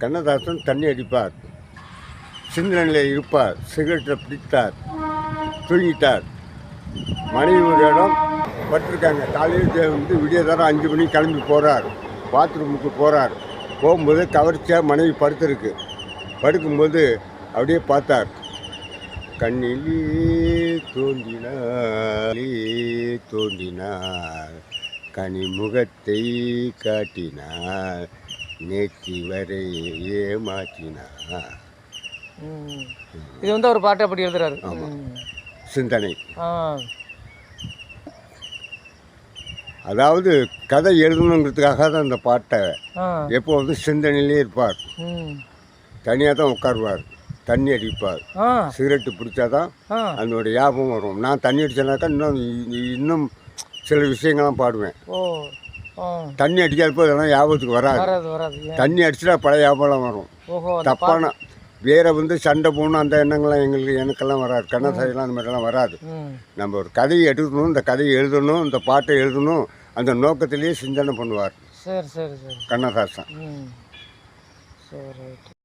கண்ணதாசன் தண்ணி அடிப்பார், சிந்தனையில் இருப்பார், சிகரெட்டை பிடித்தார், தூங்கிட்டார். மனைவி ஒரு இடம் பட்டிருக்காங்க. காலையில் வந்து விடியதாரம் 5 மணிக்கு கிளம்பி போகிறார், பாத்ரூமுக்கு போகிறார். போகும்போது கவர்ச்சியாக மனைவி படுத்திருக்கு. படுக்கும்போது அப்படியே பார்த்தார். கண்ணிலே தோன்றினார் கனிமுகத்தை காட்டினார், நேற்று வரை ஏமாற்றினார். இது வந்து அவர் பாட்டு அப்படி எழுதுறாரு. சிந்தனை. அதாவது கதை எழுதணுங்கிறதுக்காக தான் அந்த பாட்டை எப்போ வந்து சிந்தனையிலே இருப்பார். தனியாக தான் உட்காருவார், தண்ணி அடிப்பார், சிகரெட்டு பிடிச்சாதான் அதனோட ஞாபகம் வரும். நான் தண்ணி அடித்தேனாக்கா இன்னும் சில விஷயங்கள்லாம் பாடுவேன். தண்ணி அடிக்காதப்போ இதெல்லாம் ஞாபகத்துக்கு வராது. தண்ணி அடிச்சுட்டா பழைய ஞாபகம் வரும். தப்பான வேற வந்து சண்டை போகணும் அந்த எண்ணங்கள்லாம் எனக்கெல்லாம் வராது. கண்ணதாசெல்லாம் அந்த மாதிரிலாம் வராது. நம்ம ஒரு கதையை எடுக்கணும், இந்த கதையை எழுதணும், இந்த பாட்டை எழுதணும், அந்த நோக்கத்திலேயே சிந்தனை பண்ணுவார். சரி சரி சரி கண்ணதாசன். சரி.